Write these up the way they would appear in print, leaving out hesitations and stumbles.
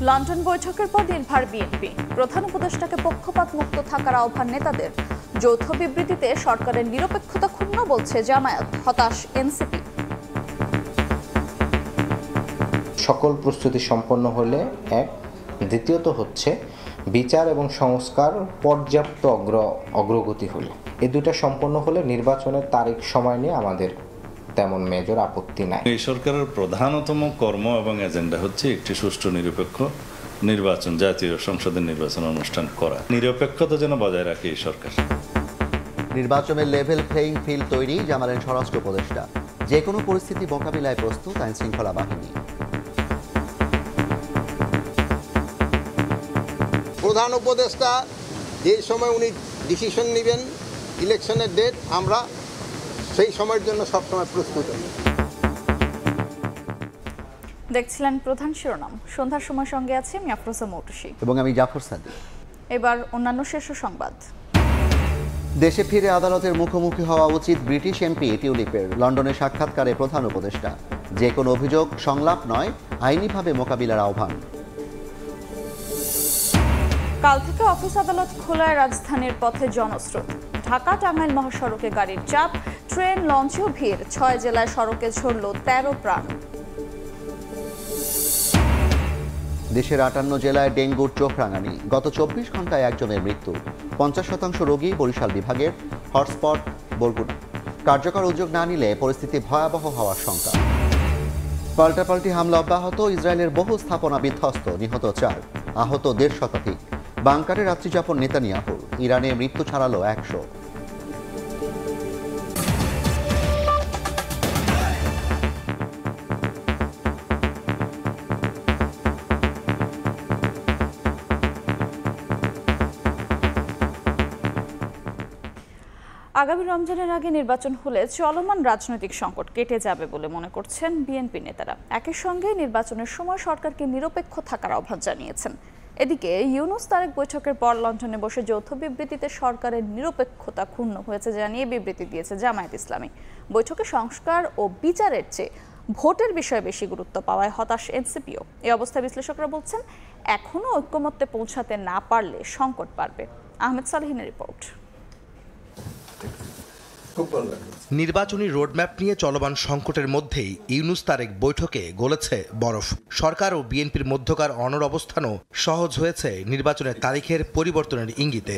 London বৈঠকের পর নির্ভার BNP, প্রধান উপদেষ্টাকে পক্ষপাত মুক্ত থাকার আহ্বান নেতাদের। যৌথ বিবৃতিতে সরকারের নিরপেক্ষতা ক্ষুণ্ণ বলছে জামায়াত, হতাশ এনসিপি। সকল প্রস্তুতি সম্পন্ন হলে এক, দ্বিতীয়ত হচ্ছে বিচার এবং সংস্কার পর্যাপ্ত অগ্রগতি হলে, এই দুটো সম্পন্ন হলে নির্বাচনের তারিখ সময় নিয়ে আমাদের তেমন মেজর আপত্তি নাই। এই সরকারের প্রধানতম কর্ম এবং এজেন্ডা হচ্ছে একটি সুষ্ঠু নিরপেক্ষ নির্বাচন, জাতীয় সংসদের নির্বাচন অনুষ্ঠান করা। নিরপেক্ষতা যেন বজায় রাখে এই সরকার। নির্বাচনের লেভেল প্লেইং ফিল্ড তৈরি জানালেন স্বরাষ্ট্র উপদেষ্টা। যে কোনো পরিস্থিতি মোকাবিলায় প্রস্তুত আইন শৃঙ্খলা বাহিনী। প্রধান উপদেষ্টা যে সময় উনি ডিসিশন নেবেন ইলেকশনের ডেট, আমরা সেই সময়ের জন্য সবসময় প্রস্তুত। দেখছিলেন প্রধান শিরোনাম। সন্ধ্যার সময় সঙ্গে আছি আমি আফরোজা মৌটুসী এবং আমি জাফর সাদিক। এবার অন্যান্য শীর্ষ সংবাদ। দেশে ফিরে আদালতের মুখোমুখি হওয়া উচিত ব্রিটিশ এমপি টিউলিপের। লন্ডনে সাক্ষাৎকারে প্রধান উপদেষ্টা। যে কোনো অভিযোগ সংলাপ নয়, আইনিভাবে মোকাবিলার আহ্বান। কাল থেকে অফিস আদালত খোলায় রাজধানীর পথে জনস্রোত। ঢাকা টাঙ্গাইল মহাসড়কে গাড়ির চাপ, ট্রেন লঞ্চেও ভিড়। 6 জেলায় সড়কে ঝরল 13 প্রাণ। দেশের 58 জেলায় ডেঙ্গুর চোখ রাঙানি। গত 24 ঘন্টায় একজনের মৃত্যু। 50% রোগী বরিশাল বিভাগের। হটস্পট বরগুনা। কার্যকর উদ্যোগ না নিলে পরিস্থিতি ভয়াবহ হওয়ার শঙ্কা। পাল্টাপাল্টি হামলা অব্যাহত। ইসরায়েলের বহু স্থাপনা বিধ্বস্ত, নিহত 4, আহত 1.5 শতাধিক। বাংকারে রাত্রিযাপন নেতানিয়াহুর। ইরানে মৃত্যু ছাড়ালো 100। আগামী রমজানের আগে নির্বাচন হলে চলমান রাজনৈতিক সংকট কেটে যাবে বলে মনে করছেন বিএনপি নেতারা। একই সঙ্গে নির্বাচনের সময় সরকারকে নিরপেক্ষ থাকার আহ্বান জানিয়েছেন। এদিকে ইউনূস তারেক বৈঠকের পর লন্ডনে বসে যৌথ বিবৃতিতে সরকারের নিরপেক্ষতা ক্ষুণ্ণ হয়েছে জানিয়ে বিবৃতি দিয়েছে জামায়াত ইসলামী। বৈঠকে সংস্কার ও বিচারের চেয়ে ভোটের বিষয়ে বেশি গুরুত্ব পাওয়ায় হতাশ এনসিপিও। এই অবস্থায় বিশ্লেষকরা বলছেন, এখনও ঐক্যমত্যে পৌঁছাতে না পারলে সংকট বাড়বে। আহমেদ সালেহিনের রিপোর্ট। নির্বাচনী রোডম্যাপ নিয়ে চলমান সংকটের মধ্যেই ইউনূস তারেক বৈঠকে গলেছে বরফ। সরকার ও বিএনপির মধ্যকার অনড় অবস্থানও সহজ হয়েছে নির্বাচনের তারিখের পরিবর্তনের ইঙ্গিতে।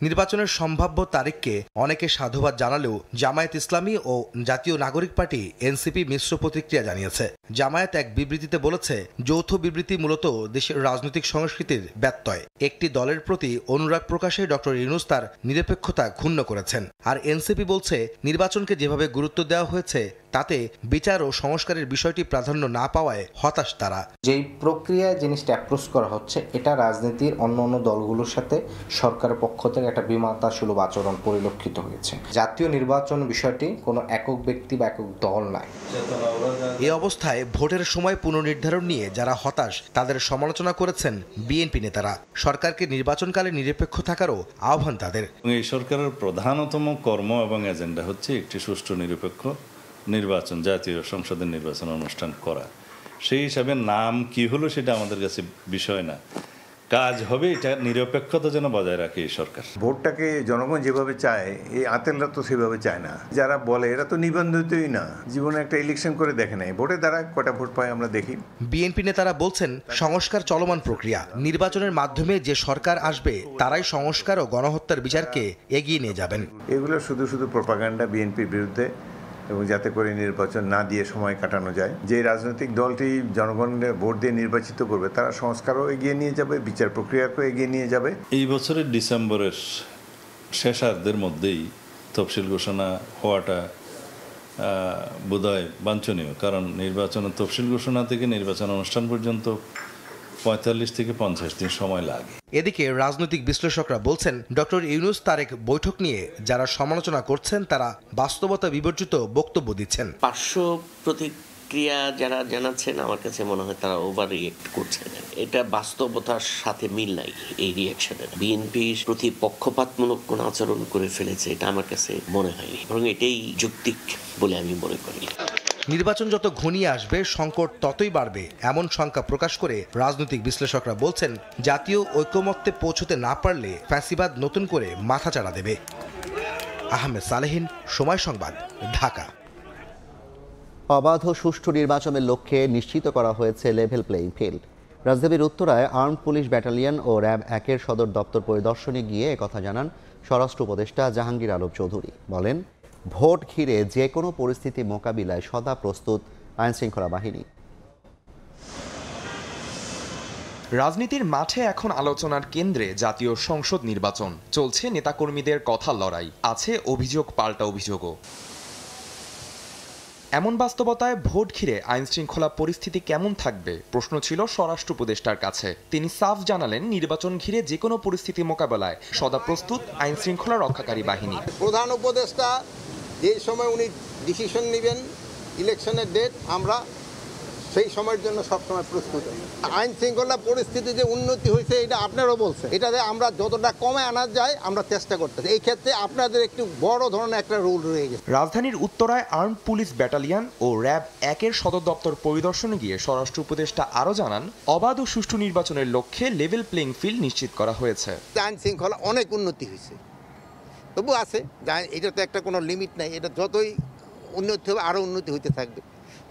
নির্বাচনের সম্ভাব্য তারিখকে অনেকে সাধুবাদ জানালেও জামায়াত ইসলামী ও জাতীয় নাগরিক পার্টি এনসিপি মিশ্র প্রতিক্রিয়া জানিয়েছে। জামায়াত এক বিবৃতিতে বলেছে, যৌথ বিবৃতি মূলত দেশের রাজনৈতিক সংস্কৃতির ব্যত্যয়। একটি দলের প্রতি অনুরাগ প্রকাশে ডক্টর ইউনূস তার নিরপেক্ষতা ক্ষুণ্ণ করেছেন। আর এনসিপি বলছে, নির্বাচনকে যেভাবে গুরুত্ব দেওয়া হয়েছে তাতে বিচার ও সংস্কারের বিষয়টি প্রাধান্য না পাওয়ায় হতাশ তারা। যেই প্রক্রিয়ায় জিনিসটা অ্যাপ্রোচ করা হচ্ছে, এটা রাজনীতির অন্য দলগুলোর সাথে সরকারের পক্ষ থেকে একটা বিমাতাসুলভ আচরণ পরিলক্ষিত হয়েছে। জাতীয় নির্বাচন বিষয়টি কোনো একক ব্যক্তি বা একক দল নয়। এই অবস্থায় ভোটের সময় পুনর্নির্ধারণ নিয়ে যারা হতাশ তাদের সমালোচনা করেছেন বিএনপি নেতারা। সরকারকে নির্বাচনকালে নিরপেক্ষ থাকারও আহ্বান তাদের। এই সরকারের প্রধানতম কর্ম এবং এজেন্ডা হচ্ছে একটি সুষ্ঠু নিরপেক্ষ নির্বাচন, জাতীয় সংসদের নির্বাচন অনুষ্ঠান করা। সেই হিসাবে নাম কি হলো সেটা আমাদের কাছে বিষয় না, কাজ হবে এটা নিরপেক্ষতা যেন বজায় রাখে এই সরকার। ভোটটাকে জনগণ যেভাবে চায়, এই আতেলরা তো সেভাবে চায় না। যারা বলে এরা তো নিবন্ধিতই না, জীবনে একটা ইলেকশন করে দেখে নাই, ভোটের দ্বারা কটা ভোট পায় আমরা দেখি। বিএনপি নেতারা বলছেন, সংস্কার চলমান প্রক্রিয়া। নির্বাচনের মাধ্যমে যে সরকার আসবে তারাই সংস্কার ও গণহত্যার বিচারকে এগিয়ে নিয়ে যাবেন। এগুলো শুধু শুধু প্রপাগান্ডা বিএনপির বিরুদ্ধে, এবং যাতে করে নির্বাচন না দিয়ে সময় কাটানো যায়। যে রাজনৈতিক দলটি জনগণের ভোট দিয়ে নির্বাচিত করবে তারা সংস্কারও এগিয়ে নিয়ে যাবে, বিচার প্রক্রিয়াকেও এগিয়ে নিয়ে যাবে। এই বছরের ডিসেম্বরের শেষার্ধের মধ্যেই তফসিল ঘোষণা হওয়াটা বোধহয় বাঞ্ছনীয়, কারণ নির্বাচনের তফসিল ঘোষণা থেকে নির্বাচন অনুষ্ঠান পর্যন্ত 45 থেকে 50 দিন সময় লাগে। এদিকে রাজনৈতিক বিশ্লেষকরা বলছেন, ডক্টর ইউনূস তারেক বৈঠক নিয়ে যারা সমালোচনা করছেন তারা বাস্তবতা বিবর্জিত বক্তব্য দিচ্ছেন। পার্শ্ব প্রতিক্রিয়া যারা জানাচ্ছেন, আমার কাছে মনে হয় তারা ওভার রিয়েক্ট করছেন। এটা বাস্তবতার সাথে মিল নাই এই রিয়াকশনের। বিএনপির প্রতি পক্ষপাতমূলক কোন আচরণ করে ফেলেছে এটা আমার কাছে মনে হয়নি, বরং এটাই যৌক্তিক বলে আমি মনে করি। নির্বাচন যত ঘনিয়ে আসবে সংকট ততই বাড়বে এমন শঙ্কা প্রকাশ করে রাজনৈতিক বিশ্লেষকরা বলছেন, জাতীয় ঐকমত্যে পৌঁছতে না পারলে ফ্যাসিবাদ নতুন করে মাথাচাড়া দেবে। আহমেদ সালেহীন, সময় সংবাদ, ঢাকা। অবাধ ও সুষ্ঠু নির্বাচনের লক্ষ্যে নিশ্চিত করা হয়েছে লেভেল প্লেইং ফিল্ড। রাজধানীর উত্তরায় আর্মড পুলিশ ব্যাটালিয়ন ও র্যাব 1-এর সদর দপ্তর পরিদর্শনে গিয়ে একথা জানান স্বরাষ্ট্র উপদেষ্টা জাহাঙ্গীর আলম চৌধুরী। বলেন, ভোট ঘিরে যে কোনো পরিস্থিতি মোকাবিলায় সদা প্রস্তুত আইনশৃঙ্খলা বাহিনী। রাজনীতির মাঠে এখন আলোচনার কেন্দ্রে জাতীয় সংসদ নির্বাচন। চলছে নেতাকর্মীদের কথার লড়াই, আছে অভিযোগ পাল্টা অভিযোগও। এমন বাস্তবতায় ভোট ঘিরে আইনশৃঙ্খলা পরিস্থিতি কেমন থাকবে প্রশ্ন ছিল স্বরাষ্ট্র উপদেষ্টার কাছে। তিনি সাফ জানালেন, নির্বাচন ঘিরে যে কোনো পরিস্থিতি মোকাবেলায় সদা প্রস্তুত আইনশৃঙ্খলা রক্ষাকারী বাহিনী। প্রধান উপদেষ্টা যে সময় উনি ডিসিশন নেবেন ইলেকশনের ডেট, আমরা সেই সময়ের জন্য সবসময় প্রস্তুত। আইন শৃঙ্খলা পরিস্থিতি যে উন্নতি হয়েছে এটা আপনারাও বলছেন, এটাতে আমরা যতটা কমে আনা যায় আমরা চেষ্টা করতেছি। এই ক্ষেত্রে আপনাদের একটু বড় ধরনের একটা রোল রয়ে গেছে। রাজধানীর উত্তরায় আর্মড পুলিশ ব্যাটালিয়ন ও র্যাব 1-এর সদর দপ্তর পরিদর্শনে গিয়ে স্বরাষ্ট্র উপদেষ্টা আরও জানান, অবাধ ও সুষ্ঠু নির্বাচনের লক্ষ্যে লেভেল প্লেইং ফিল্ড নিশ্চিত করা হয়েছে। আইন শৃঙ্খলা অনেক উন্নতি হয়েছে, তবু আছে, এটা তো একটা কোনো লিমিট নাই। এটা যতই উন্নতি হবে আরও উন্নতি হইতে থাকবে।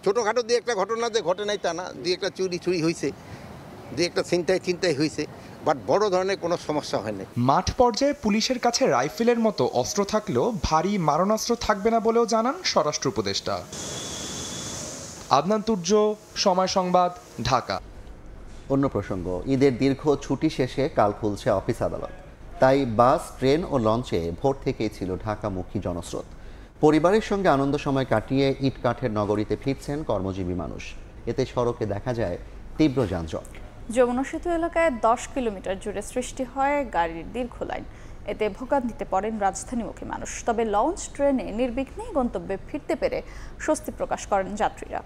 ছোটোখাটো দিয়ে একটা ঘটনা যে ঘটে নাই তা না, দিয়ে একটা চুরি হয়েছে, দিয়ে একটা চিন্তাই হয়েছে, বাট বড় ধরনের কোনো সমস্যা হয় না। মাঠ পর্যায়ে পুলিশের কাছে রাইফেলের মতো অস্ত্র থাকলেও ভারী মারণাস্ত্র থাকবে না বলেও জানান স্বরাষ্ট্র উপদেষ্টা। আদনান তুর্য, সময় সংবাদ, ঢাকা। অন্য প্রসঙ্গ, ঈদের দীর্ঘ ছুটি শেষে কাল খুলছে অফিস আদালত। তাই বাস, ট্রেন ও লঞ্চে ভোর থেকেই ছিল ঢাকামুখী জনস্রোত। পরিবারের সঙ্গে আনন্দ সময় কাটিয়ে ইটকাঠের নগরীতে ফিরছেন কর্মজীবী মানুষ। এতে সড়কে দেখা যায় তীব্র যানজট। যমুনা সেতু এলাকায় 10 কিলোমিটার জুড়ে সৃষ্টি হয় গাড়ির দীর্ঘ লাইন। এতে ভোগান্তিতে পড়েন রাজধানীমুখী মানুষ। তবে লঞ্চ, ট্রেনে নির্বিঘ্নে গন্তব্যে ফিরতে পেরে স্বস্তি প্রকাশ করেন যাত্রীরা।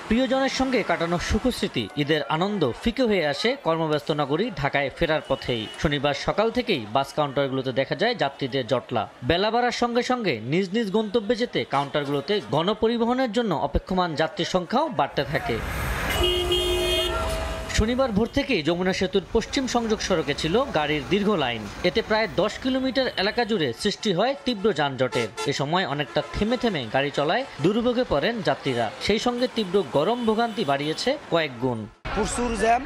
প্রিয়জনের সঙ্গে কাটানো সুখস্মৃতি, ঈদের আনন্দ ফিকে হয়ে আসে কর্মব্যস্ত নগরী ঢাকায় ফেরার পথেই। শনিবার সকাল থেকেই বাস কাউন্টারগুলোতে দেখা যায় যাত্রীদের জটলা। বেলা বাড়ার সঙ্গে সঙ্গে নিজ নিজ গন্তব্যে যেতে কাউন্টারগুলোতে গণপরিবহনের জন্য অপেক্ষমান যাত্রীর সংখ্যাও বাড়তে থাকে। শনিবার ভোর থেকেই যমুনা সেতুর পশ্চিম সংযোগ সড়কে ছিল গাড়ির দীর্ঘ লাইন। এতে প্রায় 10 কিলোমিটার এলাকা জুড়ে সৃষ্টি হয় তীব্র যানজটের। এ সময় অনেকটা থেমে থেমে গাড়ি চলায় দুর্ভোগে পড়েন যাত্রীরা। সেই সঙ্গে তীব্র গরম ভোগান্তি বাড়িয়েছে কয়েক গুণ। প্রচুর জ্যাম,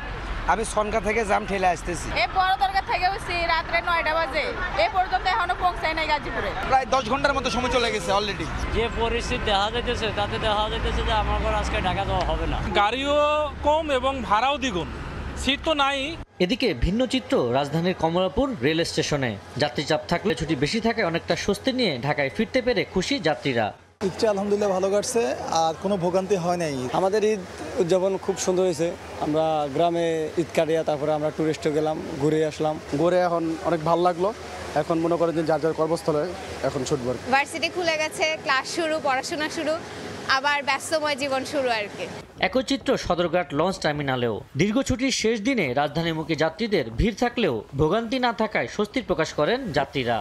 আমি সনকা থেকে জ্যাম ঠেলে আসতেছি। এই বড় দরগা থেকে হচ্ছে রাত্রে 9টা বাজে, এ পর্যন্ত এখনো পৌঁছায় নাই গাজীপুরে। প্রায় 10 ঘন্টার মতো সময় চলে গেছে অলরেডি। যে পরিস্থিতি দেখা যাইতেছে তাতে দেখা যাইতেছে যে আমার ঘর আজকে ঢাকা যাওয়া হবে না। গাড়িও কম এবং ভাড়াও দ্বিগুণ, সিট তো নাই। এদিকে ভিন্ন চিত্র রাজধানীর কমলাপুর রেল স্টেশনে। যাত্রী চাপ থাকলে ছুটি বেশি থাকে, অনেকটা স্বস্তি নিয়ে ঢাকায় ফিরতে পেরে খুশি যাত্রীরা। ঈদটা আলহামদুলিল্লাহ ভালো কাটছে, আর কোনো ভোগান্তি হয় নাই। আমাদের ঈদ উদযাপন খুব সুন্দর হয়েছে। আমরা গ্রামে ঈদ কাটিয়ে তারপরে আমরা টুরিস্টে গেলাম, ঘুরে আসলাম। ঘুরে এখন অনেক ভালো লাগলো। এখন মনে করেন যে যার যার কর্মস্থলে এখন ছুটব। ভার্সিটি খুলে গেছে, ক্লাস শুরু, পড়াশোনা শুরু, আবার ব্যস্তময় জীবন শুরু আর কি। একই চিত্র সদরঘাট লঞ্চ টার্মিনালেও। দীর্ঘ ছুটির শেষ দিনে রাজধানীমুখী যাত্রীদের ভিড় থাকলেও ভোগান্তি না থাকায় স্বস্তি প্রকাশ করেন যাত্রীরা।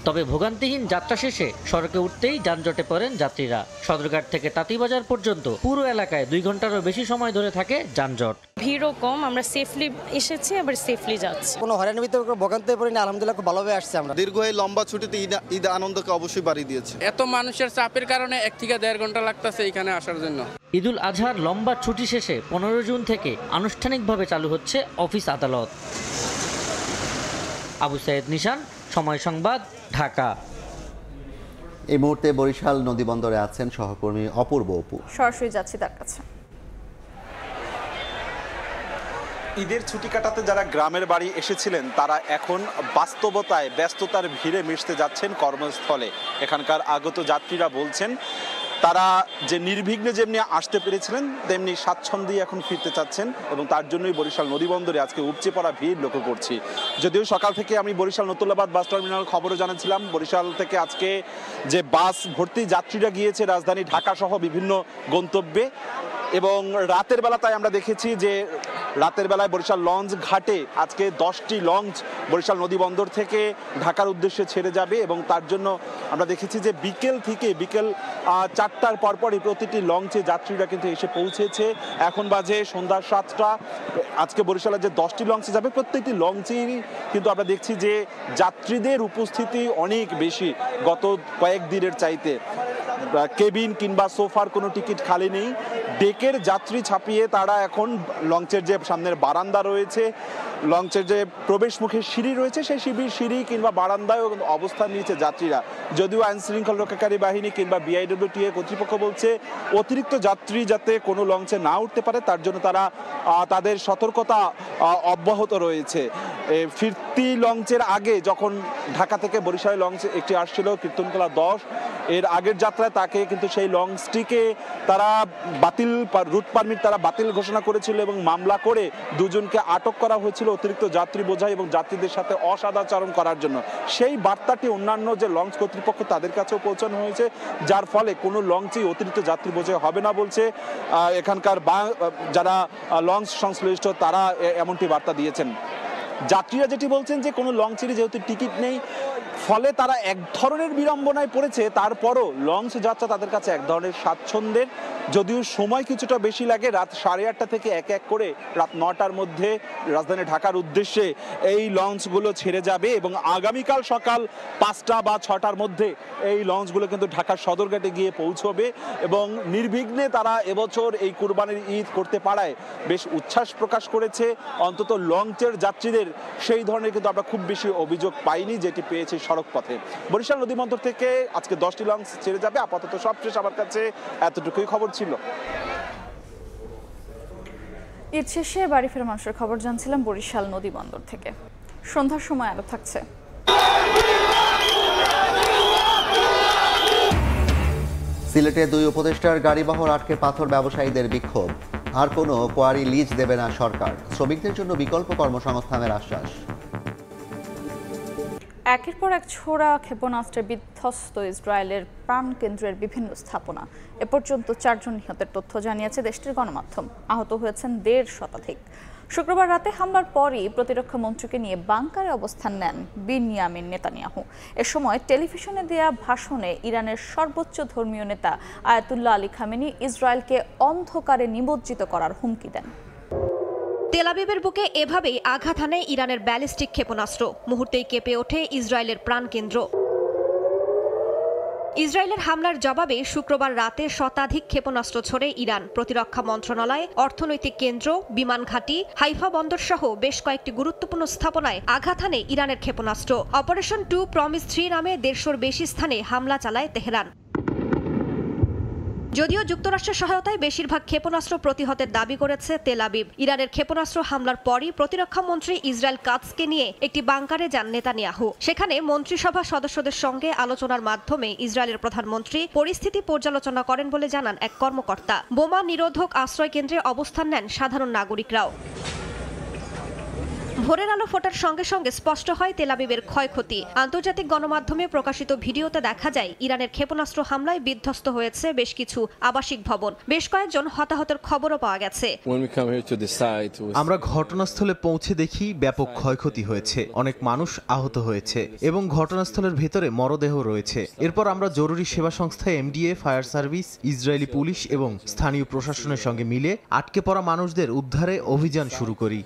তবে ভোগান্তিহীন যাত্রা শেষে সড়কে উঠতেই যানজটে পড়েন যাত্রীরা। সদরঘাট থেকে তাঁতিবাজার পর্যন্ত পুরো এলাকায় 2 ঘন্টারও বেশি সময় ধরে থাকে যানজট। ভিড়ও কম, আমরা সেফলি এসেছি, আবার সেফলি যাচ্ছি। কোনো হয়রানির ভিতরে ভোগান্তি পড়িনি, আলহামদুলিল্লাহ খুব ভালোভাবে আসছে আমরা। দীর্ঘ এই লম্বা ছুটিতে ঈদ আনন্দকে অবশ্যই বাড়িয়ে দিয়েছে। এত মানুষের চাপের কারণে 1 থেকে 1.5 ঘন্টা লাগতেছে এখানে আসার জন্য। ঈদুল আজহার লম্বা ছুটি শেষে 15 জুন থেকে আনুষ্ঠানিকভাবে চালু হচ্ছে অফিস আদালত। আবু সাইদ নিশান, সময় সংবাদ, ঢাকা। এই মুহূর্তে বরিশাল নদীবন্দরে আছেন সহকর্মী অপূর্ব অপু। সরাসরি যাচ্ছি তার কাছে। ঈদের ছুটি কাটাতে যারা গ্রামের বাড়ি এসেছিলেন তারা এখন বাস্তবতায় ব্যস্ততার ভিড়ে মিশতে যাচ্ছেন কর্মস্থলে। এখানকার আগত যাত্রীরা বলছেন তারা যে নির্বিঘ্নে যেমনি আসতে পেরেছিলেন তেমনি স্বাচ্ছন্দ্যে এখন ফিরতে চাচ্ছেন, এবং তার জন্যই বরিশাল নদীবন্দরে আজকে উপচে পড়া ভিড় লক্ষ্য করছি। যদিও সকাল থেকে আমি বরিশাল নতুল্লাবাদ বাস টার্মিনাল খবরও জানাচ্ছিলাম, বরিশাল থেকে আজকে যে বাস ভর্তি যাত্রীরা গিয়েছে রাজধানী ঢাকা সহ বিভিন্ন গন্তব্যে, এবং রাতের বেলা তাই আমরা দেখেছি যে রাতের বেলায় বরিশাল লঞ্চ ঘাটে আজকে 10টি লঞ্চ বরিশাল নদী বন্দর থেকে ঢাকার উদ্দেশ্যে ছেড়ে যাবে এবং তার জন্য আমরা দেখেছি যে বিকেল 4টার পরপরই প্রতিটি লঞ্চে যাত্রীরা কিন্তু এসে পৌঁছেছে। এখন বাজে সন্ধ্যা 7টা। আজকে বরিশালের যে 10টি লঞ্চে যাবে প্রত্যেকটি লঞ্চেই কিন্তু আমরা দেখছি যে যাত্রীদের উপস্থিতি অনেক বেশি গত কয়েকদিনের চাইতে। কেবিন কিংবা সোফার কোনো টিকিট খালি নেই। ডেকের যাত্রী ছাপিয়ে তারা এখন লঞ্চের যে সামনের বারান্দা রয়েছে, লঞ্চের যে প্রবেশ মুখে সিঁড়ি রয়েছে, সেই সিঁড়ি কিংবা বারান্দায় অবস্থান নিয়েছে যাত্রীরা। যদিও আইন শৃঙ্খলা রক্ষাকারী বাহিনী কিংবা BIWTA কর্তৃপক্ষ বলছে অতিরিক্ত যাত্রী যাতে কোনো লঞ্চে না উঠতে পারে তার জন্য তারা তাদের সতর্কতা অব্যাহত রয়েছে। ফিরতি লঞ্চের আগে যখন ঢাকা থেকে বরিশালে লঞ্চ একটি আসছিল কীর্তনখোলা 10, এর আগের যাত্রায় তাকে কিন্তু সেই লঞ্চটিকে তারা রুট পারমিট তারা বাতিল ঘোষণা করেছিল এবং মামলা করে দুজনকে আটক করা হয়েছিল অতিরিক্ত যাত্রী বোঝাই এবং যাত্রীদের সাথে অসদাচরণ করার জন্য। সেই বার্তাটি অন্যান্য যে লঞ্চ কর্তৃপক্ষ তাদের কাছেও পৌঁছানো হয়েছে, যার ফলে কোনো লঞ্চেই অতিরিক্ত যাত্রী বোঝাই হবে না বলছে এখানকার যারা লঞ্চ সংশ্লিষ্ট তারা এমনটি বার্তা দিয়েছেন। যাত্রীরা যেটি বলছেন যে কোনো লঞ্চেরই যেহেতু টিকিট নেই ফলে তারা এক ধরনের বিড়ম্বনায় পড়েছে, তারপরও লঞ্চ যাত্রা তাদের কাছে এক ধরনের স্বাচ্ছন্দ্যের। যদিও সময় কিছুটা বেশি লাগে, রাত 8:30 থেকে এক এক করে রাত 9টার মধ্যে রাজধানী ঢাকার উদ্দেশ্যে এই লঞ্চগুলো ছেড়ে যাবে এবং আগামীকাল সকাল 5টা বা 6টার মধ্যে এই লঞ্চগুলো কিন্তু ঢাকার সদরঘাটে গিয়ে পৌঁছবে এবং নির্বিঘ্নে তারা এবছর এই কুরবানির ঈদ করতে পারায় বেশ উচ্ছ্বাস প্রকাশ করেছে। অন্তত লঞ্চের যাত্রীদের সেই ধরনের কিন্তু আমরা খুব বেশি অভিযোগ পাইনি যেটি পেয়েছি সড়ক পথে। বরিশাল নদীবন্দর থেকে আজকে 10টি লঞ্চ ছেড়ে যাবে। আপাতত সবশেষ আমার কাছে এতটুকুই খবর ছিল। ঈদ শেষে বাড়ি ফেরা মানুষের খবর জানছিলাম বরিশাল নদীবন্দর থেকে। সন্ধ্যার সময় আলো থাকছে। সিলেটে 2 উপদেষ্টার গাড়িবহর আটকে পাথর ব্যবসায়ীদের বিক্ষোভ। আর কোনো কোয়ারি লিজ দেবে না সরকার, শ্রমিকদের জন্য বিকল্প কর্মসংস্থানের আশ্বাস। একের পর এক ছোড়া ক্ষেপণাস্ত্রে বিধ্বস্ত ইসরায়েলের প্রাণকেন্দ্রের বিভিন্ন স্থাপনা। এ পর্যন্ত 4 জন নিহতের তথ্য জানিয়েছে দেশটির গণমাধ্যম। আহত হয়েছেন 1.5 শতাধিক। শুক্রবার রাতে হামলার পরই প্রতিরক্ষা মন্ত্রীকে নিয়ে বাংকারে অবস্থান নেন বিনিয়ামিন নেতানিয়াহু। এ সময় টেলিভিশনে দেয়া ভাষণে ইরানের সর্বোচ্চ ধর্মীয় নেতা আয়াতুল্লাহ আলী খামেনি ইসরায়েলকে অন্ধকারে নিমজ্জিত করার হুমকি দেন। তেল আবিবের বুকে এভাবেই আঘাত হানে ইরানের ব্যালিস্টিক ক্ষেপণাস্ত্র। মুহূর্তেই কেঁপে ওঠে ইসরায়েলের প্রাণকেন্দ্র। ইসরায়েলের হামলার জবাবে শুক্রবার রাতে শতাধিক ক্ষেপণাস্ত্র ছোড়ে ইরান। প্রতিরক্ষা মন্ত্রণালয়, অর্থনৈতিক কেন্দ্র, বিমান ঘাঁটি, হাইফা বন্দর সহ বেশ কয়েকটি গুরুত্বপূর্ণ স্থাপনায় আঘাত হানে ইরানের ক্ষেপণাস্ত্র। অপারেশন 2 প্রমিস 3 নামে 150-র বেশি স্থানে হামলা চালায় তেহরান। যদিও যুক্তরাষ্ট্রের সহায়তায় বেশিরভাগ ক্ষেপণাস্ত্র প্রতিহতের দাবি করেছে তেল আবিব। ইরানের ক্ষেপণাস্ত্র হামলার পরই প্রতিরক্ষা মন্ত্রী ইসরায়েল কাৎজকে নিয়ে একটি বাংকারে যান নেতানিয়াহু। সেখানে মন্ত্রিসভা সদস্যদের সঙ্গে আলোচনার মাধ্যমে ইসরায়েলের প্রধানমন্ত্রী পরিস্থিতি পর্যালোচনা করেন বলে জানান এক কর্মকর্তা। বোমা নিরোধক আশ্রয় কেন্দ্রে অবস্থান নেন সাধারণ নাগরিকরাও। ভোরের আলো ফোটার সঙ্গে সঙ্গে স্পষ্ট হয় তেল আবিবের ক্ষয়ক্ষতি। আন্তর্জাতিক গণমাধ্যমে প্রকাশিত ভিডিওতে দেখা যায় ইরানের ক্ষেপণাস্ত্র হামলায় বিধ্বস্ত হয়েছে বেশ কিছু আবাসিক ভবন। বেশ কয়েকজন হতাহতের খবরও পাওয়া গেছে। আমরা ঘটনাস্থলে পৌঁছে দেখি ব্যাপক ক্ষয়ক্ষতি হয়েছে, অনেক মানুষ আহত হয়েছে এবং ঘটনাস্থলের ভেতরে মরদেহ রয়েছে। এরপর আমরা জরুরি সেবা সংস্থা MDA, fire service, Israeli police এবং স্থানীয় প্রশাসনের সঙ্গে মিলে আটকে পড়া মানুষদের উদ্ধারে অভিযান শুরু করি।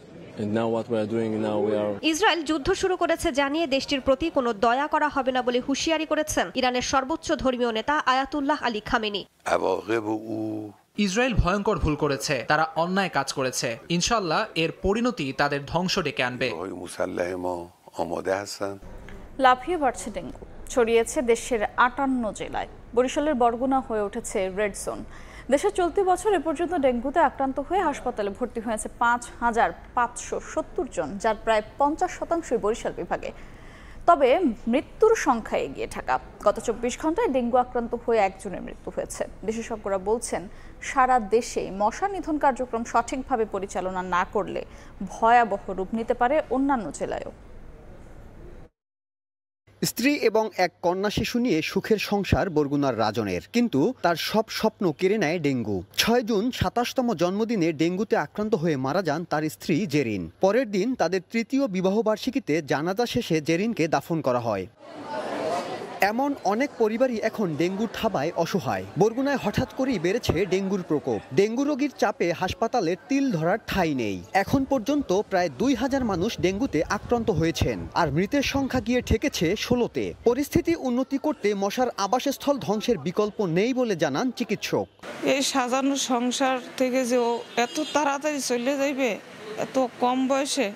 ইসরায়েল যুদ্ধ শুরু করেছে জানিয়ে দেশটির প্রতি কোনো দয়া করা হবে না বলে হুঁশিয়ারি করেছেন ইরানের সর্বোচ্চ ধর্মীয় নেতা আয়াতুল্লাহ আলী খামেনি। ইসরায়েল ভয়ঙ্কর ভুল করেছে, তারা অন্যায় কাজ করেছে। ইনশাআল্লাহ এর পরিণতি তাদের ধ্বংস ডেকে আনবে। লাফিয়ে বাড়ছে ডেঙ্গু, ছড়িয়েছে দেশের 58 জেলায়। বরিশালের বরগুনা হয়ে উঠেছে রেড জোন। দেশে চলতি বছর এ পর্যন্ত ডেঙ্গুতে আক্রান্ত হয়ে হাসপাতালে ভর্তি হয়েছে 5,570 জন, যার প্রায় 50% বরিশাল বিভাগে। তবে মৃত্যুর সংখ্যা এগিয়ে থাকা। গত 24 ঘন্টায় ডেঙ্গু আক্রান্ত হয়ে 1 জনের মৃত্যু হয়েছে। বিশেষজ্ঞরা বলছেন সারা দেশে মশা নিধন কার্যক্রম সঠিকভাবে পরিচালনা না করলে ভয়াবহ রূপ নিতে পারে অন্যান্য জেলায়ও। স্ত্রী এবং এক কন্যা শিশু নিয়ে সুখের সংসার বরগুনার রাজনের, কিন্তু তার সব স্বপ্ন কেড়ে নেয় ডেঙ্গু। 6 জুন 27তম জন্মদিনে ডেঙ্গুতে আক্রান্ত হয়ে মারা যান তার স্ত্রী জেরিন। পরের দিন তাদের তৃতীয় বিবাহবার্ষিকীতে জানাজা শেষে জেরিনকে দাফন করা হয়। এমন অনেক পরিবারই এখন ডেঙ্গুর থাবায় অসহায়। বরগুনায় হঠাৎ করেই বেড়েছে ডেঙ্গুর প্রকোপ। ডেঙ্গু রোগীর চাপে হাসপাতালে তিল ধরার ঠাঁই নেই। এখন পর্যন্ত প্রায় 2000 মানুষ ডেঙ্গুতে আক্রান্ত হয়েছেন, আর মৃতের সংখ্যা গিয়ে ঠেকেছে 16-তে। পরিস্থিতি উন্নতি করতে মশার আবাসস্থল ধ্বংসের বিকল্প নেই বলে জানান চিকিৎসক। এই সাজানো সংসার থেকে যে ও এত তাড়াতাড়ি চলে যাইবে এত কম বয়সে,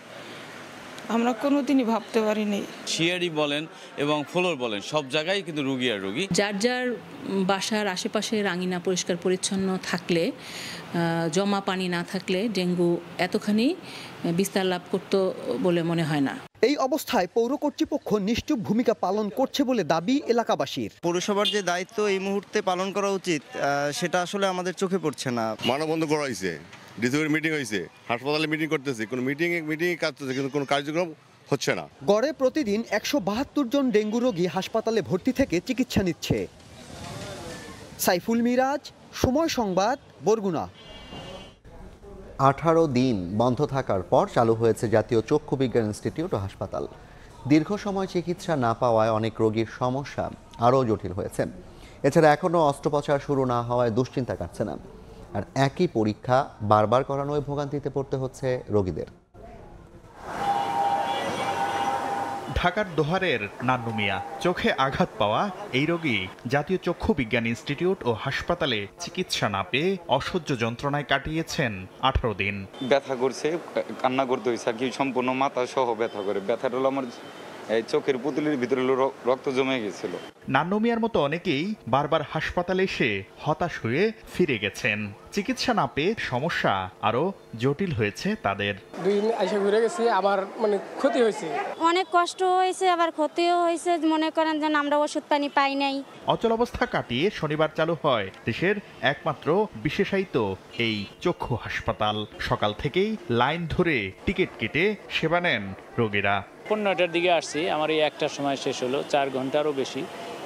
আমরা কোনোদিনই ভাবতে পারিনি। শিয়ারি বলেন এবং ফ্লোর বলেন, সব জায়গায় কিন্তু রোগী আর রোগী। যার যার বাসার আশেপাশে রাঙিনা পরিষ্কার পরিচ্ছন্ন থাকলে, জমা পানি না থাকলে ডেঙ্গু এতখানি বিস্তার লাভ করত বলে মনে হয় না। এই অবস্থায় পৌর কর্তৃপক্ষ নিশ্চুপ ভূমিকা পালন করছে বলে দাবি এলাকাবাসীর। পৌরসভার যে দায়িত্ব এই মুহূর্তে পালন করা উচিত, সেটা আসলে আমাদের চোখে পড়ছে না। মানববন্ধন করা হয়েছে, ডিসির মিটিং হয়েছে, হাসপাতালে মিটিং করতেছে, কোনো মিটিং কাজ করতেছে, কিন্তু কোনো কার্যক্রম হচ্ছে না। গড়ে প্রতিদিন 172 জন ডেঙ্গু রোগী হাসপাতালে ভর্তি থেকে চিকিৎসা নিচ্ছে। সাইফুল মিরাজ, সময় সংবাদ, বরগুনা। 18 দিন বন্ধ থাকার পর চালু হয়েছে জাতীয় চক্ষু বিজ্ঞান ইনস্টিটিউট ও হাসপাতাল। দীর্ঘ সময় চিকিৎসা না পাওয়ায় অনেক রোগীর সমস্যা আরও জটিল হয়েছে। এছাড়া এখনও অস্ত্রোপচার শুরু না হওয়ায় দুশ্চিন্তা কাটছে না, আর একই পরীক্ষা বারবার করানোয় ভোগান্তিতে পড়তে হচ্ছে রোগীদের। ঢাকার দোহারের নান্নু মিয়া, চোখে আঘাত পাওয়া এই রোগী জাতীয় চক্ষু বিজ্ঞান ইনস্টিটিউট ও হাসপাতালে চিকিৎসা না পেয়ে অসহ্য যন্ত্রণায় কাটিয়েছেন 18 দিন। ব্যথা করছে, কান্না করতে হয়েছে আর কি, সম্পূর্ণ মাথা সহ ব্যথা করে। ব্যথাটা হলো আমার এই চোখের পুতুলের ভিতরে রক্ত জমে গেছিল। নান্নু মিয়ার মতো অনেকেই বারবার হাসপাতালে এসে হতাশ হয়ে ফিরে গেছেন। চিকিৎসা না পেয়ে সমস্যা আরো জটিল হয়েছে তাদের। 2 দিন এসে ঘুরে গেছি, আবার ক্ষতি হয়েছে, অনেক কষ্ট হয়েছে, আবার ক্ষতিও হয়েছে। মনে করেন যে আমরা ওষুধ পানি পাই নাই। অচল অবস্থা কাটিয়ে শনিবার চালু হয় দেশের একমাত্র বিশেষায়িত এই চক্ষু হাসপাতাল। সকাল থেকেই লাইন ধরে টিকিট কেটে সেবা নেন রোগীরা। 15টার দিকে আসছি, আমার এই 1টার সময় শেষ হলো, 4 ঘন্টারও বেশি।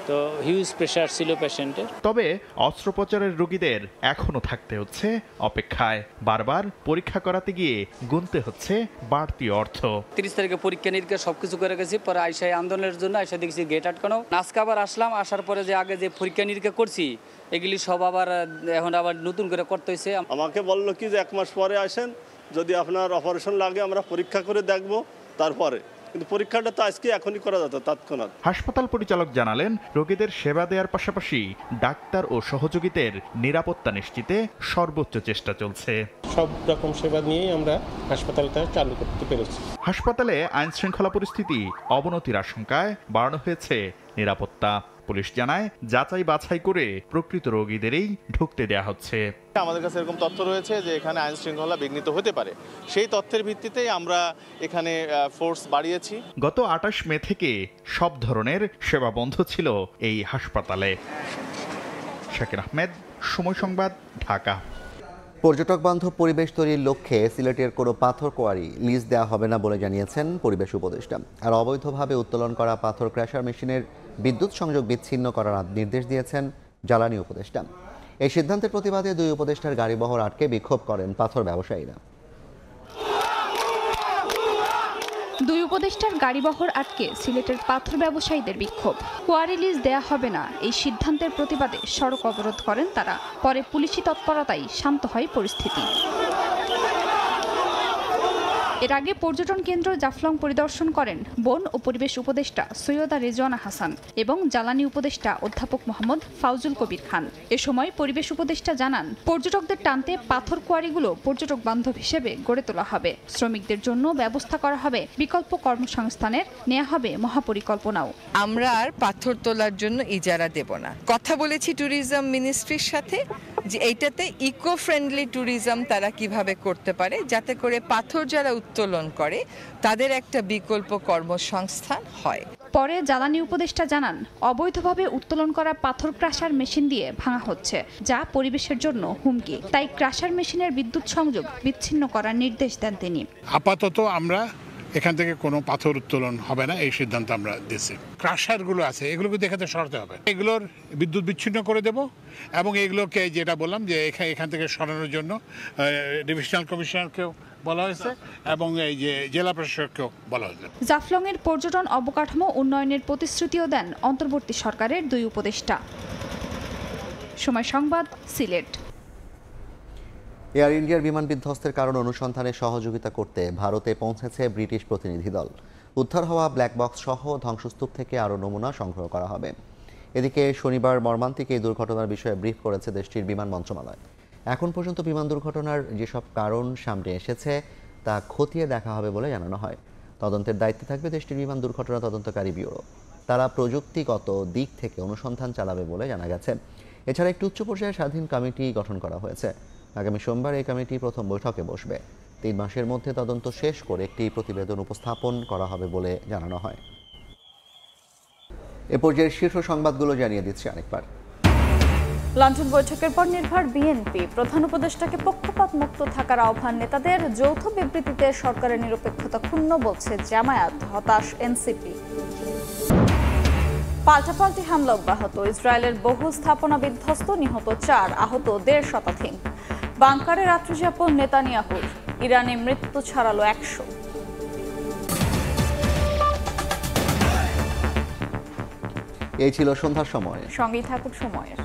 তো হিউজ প্রেশার ছিল পেশেন্টের। তবে অস্ত্রোপচারের রোগীদের এখনো থাকতে হচ্ছে অপেক্ষায়। বারবার পরীক্ষা করাতে গিয়ে গুনতে হচ্ছে বাড়তি অর্থ। 30 তারিখে পরীক্ষা নিরীক্ষা সবকিছু করে গেছি, পরে আইসাই আন্দোলনের জন্য আইসা দেখছি গেট আটকানো। আজকে আবার আসলাম, আসার পরে যে আগে যে পরীক্ষা নিরীক্ষা করছি এগুলি সব আবার এখন আবার নতুন করে করতে হয়েছে। আমাকে বললো কি যে 1 মাস পরে আসেন, যদি আপনার অপারেশন লাগে আমরা পরীক্ষা করে দেখব তারপরে, কিন্তু পরীক্ষাটা তো আজকে এখনই করা যেত তৎক্ষণাৎ। হাসপাতাল পরিচালক জানালেন, রোগীদের সেবা দেওয়ার পাশাপাশি ডাক্তার ও সহযোগীদের নিরাপত্তা নিশ্চিতে সর্বোচ্চ চেষ্টা চলছে। সব রকম সেবা নিয়েই আমরা হাসপাতালটা চালু করতে পেরেছি। হাসপাতালে আইন শৃঙ্খলা পরিস্থিতি অবনতির আশঙ্কায় বাড়ানো হয়েছে নিরাপত্তা। পুলিশ জানায়, যাচাই বাছাই করে প্রকৃত রোগীদেরই ঢুকতে দেওয়া হচ্ছে। আমাদের কাছে এরকম তথ্য রয়েছে যে এখানে আইন শৃঙ্খলা বিঘ্নিত হতে পারে, সেই তথ্যের ভিত্তিতেই আমরা এখানে ফোর্স বাড়িয়েছি। গত 28 মে থেকে সব ধরনের সেবা বন্ধ ছিল এই হাসপাতালে। শাকির আহমেদ, সময় সংবাদ, ঢাকা। পর্যটক বান্ধব পরিবেশ তৈরির লক্ষ্যে সিলেটের কোনো পাথর কোয়ারি লিজ দেওয়া হবে না বলে জানিয়েছেন পরিবেশ উপদেষ্টা। আর অবৈধভাবে উত্তোলন করা পাথর ক্র্যাশার মেশিনের বিদ্যুৎ সংযোগ বিচ্ছিন্ন করার নির্দেশ দিয়েছেন জ্বালানি উপদেষ্টা। এই সিদ্ধান্তের প্রতিবাদে 2 উপদেষ্টার গাড়িবহর আটকে বিক্ষোভ করেন পাথর ব্যবসায়ীরা। 2 উপদেষ্টার গাড়িবহর আটকে সিলেটের পাথর ব্যবসায়ীদের বিক্ষোভ। কোয়ারি লিজ দেয়া হবে না এই সিদ্ধান্তের প্রতিবাদে সড়ক অবরোধ করেন তারা। পরে পুলিশি তৎপরতায় শান্ত হয় পরিস্থিতি। এর আগে পর্যটন কেন্দ্র জাফলং পরিদর্শন করেন বন ও পরিবেশ উপদেষ্টা সৈয়দা রেজওয়ানা হাসান এবং জ্বালানি উপদেষ্টা অধ্যাপক মোহাম্মদ ফাউজুল কবির খান। এ সময় পরিবেশ উপদেষ্টা জানান, পর্যটকদের টানতে পাথর কোয়ারিগুলো পর্যটক বান্ধব হিসেবে গড়ে তোলা হবে। শ্রমিকদের জন্য ব্যবস্থা করা হবে বিকল্প কর্মসংস্থানের, নেওয়া হবে মহাপরিকল্পনাও। আমরা আর পাথর তোলার জন্য ইজারা দেব না। কথা বলেছি ট্যুরিজম মিনিস্ট্রির সাথে যে এইটাতে ইকো ফ্রেন্ডলি ট্যুরিজম তারা কিভাবে করতে পারে, যাতে করে পাথর যারা উত্তোলন করে তাদের একটা বিকল্প কর্মসংস্থান হয়। পরে জ্বালানি উপদেষ্টা জানান, অবৈধভাবে উত্তোলন করা পাথর ক্রাশার মেশিন দিয়ে ভাঙা হচ্ছে, যা পরিবেশের জন্য হুমকি। তাই ক্রাশার মেশিনের বিদ্যুৎ সংযোগ বিচ্ছিন্ন করার নির্দেশ দেন তিনি। আপাতত আমরা এখান থেকে কোনো পাথর উত্তোলন হবে না, এই সিদ্ধান্ত আমরা দিয়েছি। ক্রাশারগুলো আছে এগুলোকে দেখাতে সরাতে হবে, এগুলোর বিদ্যুৎ বিচ্ছিন্ন করে দেব এবং এগুলোকে যেটা বললাম যে এখান থেকে সরানোর জন্য ডিভিশনাল কমিশনারকেও বলা হয়েছে এবং এই যে জেলা প্রশাসককেও বলা হয়েছে। জাফলংয়ের পর্যটন অবকাঠামো উন্নয়নের প্রতিশ্রুতিও দেন অন্তর্বর্তী সরকারের 2 উপদেষ্টা। সময় সংবাদ, সিলেট। এয়ার ইন্ডিয়ার বিমান বিধ্বস্তের কারণ অনুসন্ধানে সহযোগিতা করতে ভারতে পৌঁছেছে ব্রিটিশ প্রতিনিধি দল। উদ্ধার হওয়া ব্ল্যাক বক্স সহ ধ্বংসস্তূপ থেকে আরও নমুনা সংগ্রহ করা হবে। এদিকে শনিবার মর্মান্তিক এই দুর্ঘটনার বিষয়ে ব্রিফ করেছে দেশটির বিমান মন্ত্রণালয়। এখন পর্যন্ত বিমান দুর্ঘটনার যেসব কারণ সামনে এসেছে তা খতিয়ে দেখা হবে বলে জানানো হয়। তদন্তের দায়িত্বে থাকবে দেশটির বিমান দুর্ঘটনা তদন্তকারী ব্যুরো। তারা প্রযুক্তিগত দিক থেকে অনুসন্ধান চালাবে বলে জানা গেছে। এছাড়া একটি উচ্চ পর্যায়ের স্বাধীন কমিটি গঠন করা হয়েছে। আগামী সোমবার এই কমিটি প্রথম বৈঠকে বসবে। 3 মাসের মধ্যে তদন্ত শেষ করে একটি প্রতিবেদন উপস্থাপন করা হবে বলে জানানো হয়। এ পর্যায়ে শীর্ষ সংবাদগুলো জানিয়ে দিচ্ছি আরেকবার। লন্ডন বৈঠকের পর নির্ভর বিএনপি প্রধান উপদেষ্টাকে পক্ষপাত মুক্ত থাকার আহ্বান নেতাদের। যৌথ বিবৃতিতে সরকারের নিরপেক্ষতা ক্ষুণ্ণ বলছে জামায়াত, হতাশ এনসিপি। পাল্টাপাল্টি হামলা অব্যাহত, ইসরায়েলের বহু স্থাপনা বিধ্বস্ত, নিহত 4, আহত 1.5 শতাধিক। বাংকারে রাত্রিযাপন নেতানিয়াহুর, ইরানে মৃত্যু ছাড়ালো 100। এই ছিল সন্ধ্যার সময়, সঙ্গেই থাকুক সময়ের।